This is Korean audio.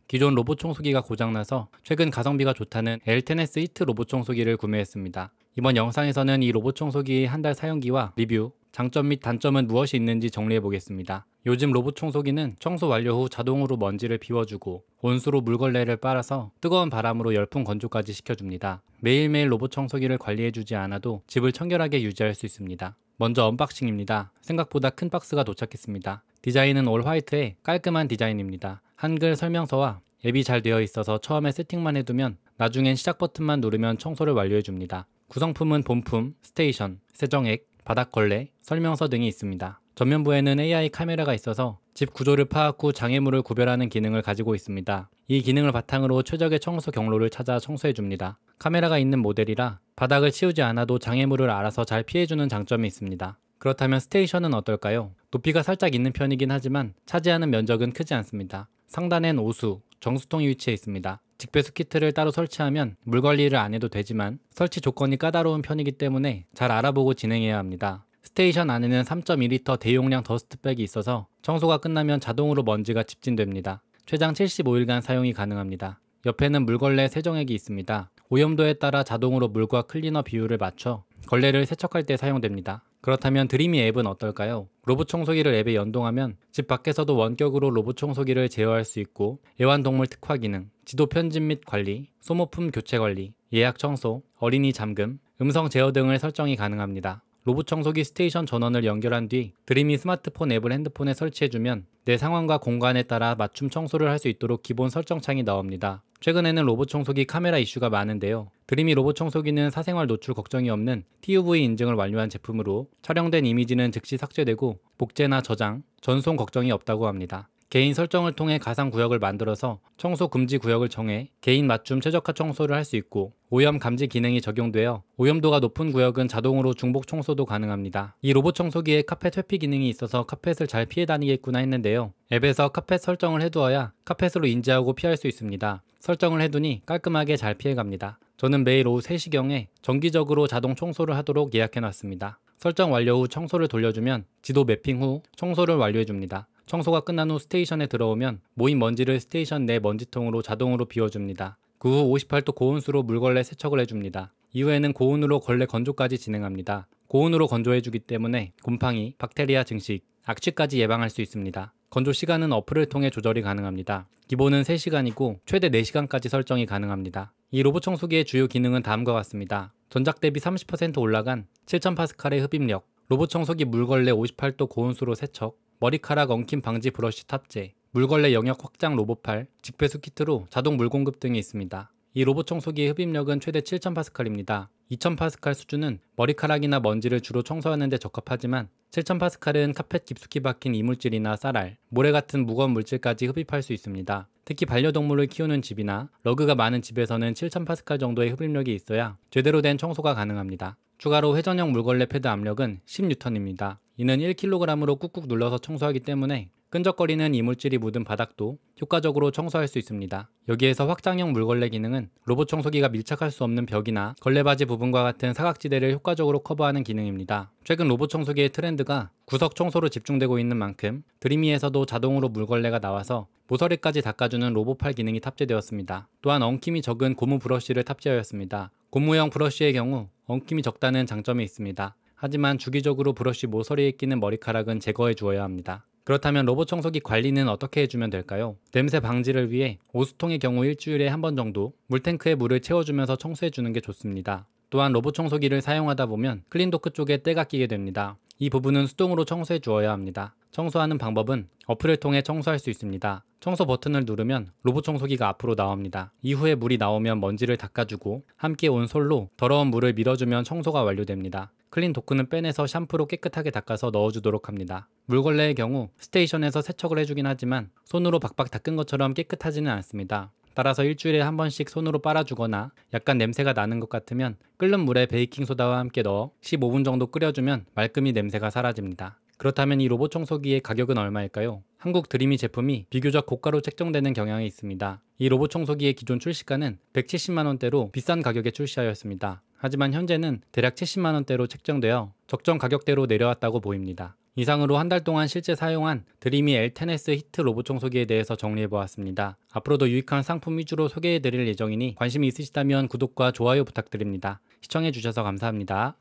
기존 로봇 청소기가 고장나서 최근 가성비가 좋다는 엘테네스 히트 로봇 청소기를 구매했습니다. 이번 영상에서는 이 로봇 청소기의 한 달 사용기와 리뷰, 장점 및 단점은 무엇이 있는지 정리해 보겠습니다. 요즘 로봇 청소기는 청소 완료 후 자동으로 먼지를 비워주고 온수로 물걸레를 빨아서 뜨거운 바람으로 열풍 건조까지 시켜줍니다. 매일매일 로봇 청소기를 관리해주지 않아도 집을 청결하게 유지할 수 있습니다. 먼저 언박싱입니다. 생각보다 큰 박스가 도착했습니다. 디자인은 올 화이트의 깔끔한 디자인입니다. 한글 설명서와 앱이 잘 되어 있어서 처음에 세팅만 해두면 나중엔 시작 버튼만 누르면 청소를 완료해줍니다. 구성품은 본품, 스테이션, 세정액, 바닥걸레, 설명서 등이 있습니다. 전면부에는 AI 카메라가 있어서 집 구조를 파악 후 장애물을 구별하는 기능을 가지고 있습니다. 이 기능을 바탕으로 최적의 청소 경로를 찾아 청소해줍니다. 카메라가 있는 모델이라 바닥을 치우지 않아도 장애물을 알아서 잘 피해주는 장점이 있습니다. 그렇다면 스테이션은 어떨까요? 높이가 살짝 있는 편이긴 하지만 차지하는 면적은 크지 않습니다. 상단엔 오수, 정수통이 위치해 있습니다. 직배수 키트를 따로 설치하면 물 관리를 안 해도 되지만 설치 조건이 까다로운 편이기 때문에 잘 알아보고 진행해야 합니다. 스테이션 안에는 3.2리터 대용량 더스트백이 있어서 청소가 끝나면 자동으로 먼지가 집진됩니다. 최장 75일간 사용이 가능합니다. 옆에는 물걸레 세정액이 있습니다. 오염도에 따라 자동으로 물과 클리너 비율을 맞춰 걸레를 세척할 때 사용됩니다. 그렇다면 드리미 앱은 어떨까요? 로봇 청소기를 앱에 연동하면 집 밖에서도 원격으로 로봇 청소기를 제어할 수 있고 애완동물 특화 기능, 지도 편집 및 관리, 소모품 교체 관리, 예약 청소, 어린이 잠금, 음성 제어 등을 설정이 가능합니다. 로봇 청소기 스테이션 전원을 연결한 뒤 드리미 스마트폰 앱을 핸드폰에 설치해주면 내 상황과 공간에 따라 맞춤 청소를 할 수 있도록 기본 설정창이 나옵니다. 최근에는 로봇 청소기 카메라 이슈가 많은데요. 드리미 로봇 청소기는 사생활 노출 걱정이 없는 TUV 인증을 완료한 제품으로 촬영된 이미지는 즉시 삭제되고 복제나 저장, 전송 걱정이 없다고 합니다. 개인 설정을 통해 가상 구역을 만들어서 청소 금지 구역을 정해 개인 맞춤 최적화 청소를 할 수 있고 오염 감지 기능이 적용되어 오염도가 높은 구역은 자동으로 중복 청소도 가능합니다. 이 로봇 청소기에 카펫 회피 기능이 있어서 카펫을 잘 피해 다니겠구나 했는데요. 앱에서 카펫 설정을 해두어야 카펫으로 인지하고 피할 수 있습니다. 설정을 해두니 깔끔하게 잘 피해갑니다. 저는 매일 오후 3시경에 정기적으로 자동 청소를 하도록 예약해놨습니다. 설정 완료 후 청소를 돌려주면 지도 매핑 후 청소를 완료해줍니다. 청소가 끝난 후 스테이션에 들어오면 모인 먼지를 스테이션 내 먼지통으로 자동으로 비워줍니다. 그 후 58도 고온수로 물걸레 세척을 해줍니다. 이후에는 고온으로 걸레 건조까지 진행합니다. 고온으로 건조해주기 때문에 곰팡이, 박테리아 증식, 악취까지 예방할 수 있습니다. 건조 시간은 어플을 통해 조절이 가능합니다. 기본은 3시간이고 최대 4시간까지 설정이 가능합니다. 이 로봇 청소기의 주요 기능은 다음과 같습니다. 전작 대비 30% 올라간 7000파스칼의 흡입력, 로봇 청소기 물걸레 58도 고온수로 세척, 머리카락 엉킴 방지 브러쉬 탑재, 물걸레 영역 확장 로봇팔, 직배수 키트로 자동 물 공급 등이 있습니다. 이 로봇 청소기의 흡입력은 최대 7000파스칼입니다. 2000파스칼 수준은 머리카락이나 먼지를 주로 청소하는 데 적합하지만 7000파스칼은 카펫 깊숙이 박힌 이물질이나 쌀알, 모래 같은 무거운 물질까지 흡입할 수 있습니다. 특히 반려동물을 키우는 집이나 러그가 많은 집에서는 7000파스칼 정도의 흡입력이 있어야 제대로 된 청소가 가능합니다. 추가로 회전형 물걸레 패드 압력은 10N입니다. 이는 1kg으로 꾹꾹 눌러서 청소하기 때문에 끈적거리는 이물질이 묻은 바닥도 효과적으로 청소할 수 있습니다. 여기에서 확장형 물걸레 기능은 로봇 청소기가 밀착할 수 없는 벽이나 걸레바지 부분과 같은 사각지대를 효과적으로 커버하는 기능입니다. 최근 로봇 청소기의 트렌드가 구석 청소로 집중되고 있는 만큼 드리미에서도 자동으로 물걸레가 나와서 모서리까지 닦아주는 로봇팔 기능이 탑재되었습니다. 또한 엉킴이 적은 고무 브러쉬를 탑재하였습니다. 고무형 브러쉬의 경우 엉킴이 적다는 장점이 있습니다. 하지만 주기적으로 브러쉬 모서리에 끼는 머리카락은 제거해 주어야 합니다. 그렇다면 로봇 청소기 관리는 어떻게 해주면 될까요? 냄새 방지를 위해 오수통의 경우 일주일에 한 번 정도 물탱크에 물을 채워주면서 청소해주는 게 좋습니다. 또한 로봇 청소기를 사용하다 보면 클린도크 쪽에 때가 끼게 됩니다. 이 부분은 수동으로 청소해 주어야 합니다. 청소하는 방법은 어플을 통해 청소할 수 있습니다. 청소 버튼을 누르면 로봇 청소기가 앞으로 나옵니다. 이후에 물이 나오면 먼지를 닦아주고 함께 온 솔로 더러운 물을 밀어주면 청소가 완료됩니다. 클린 도크는 빼내서 샴푸로 깨끗하게 닦아서 넣어주도록 합니다. 물걸레의 경우 스테이션에서 세척을 해주긴 하지만 손으로 박박 닦은 것처럼 깨끗하지는 않습니다. 따라서 일주일에 한 번씩 손으로 빨아주거나 약간 냄새가 나는 것 같으면 끓는 물에 베이킹소다와 함께 넣어 15분 정도 끓여주면 말끔히 냄새가 사라집니다. 그렇다면 이 로봇 청소기의 가격은 얼마일까요? 한국 드리미 제품이 비교적 고가로 책정되는 경향이 있습니다. 이 로봇 청소기의 기존 출시가는 170만원대로 비싼 가격에 출시하였습니다. 하지만 현재는 대략 70만원대로 책정되어 적정 가격대로 내려왔다고 보입니다. 이상으로 한 달 동안 실제 사용한 드림이 L10S 히트 로봇 청소기에 대해서 정리해보았습니다. 앞으로도 유익한 상품 위주로 소개해드릴 예정이니 관심이 있으시다면 구독과 좋아요 부탁드립니다. 시청해주셔서 감사합니다.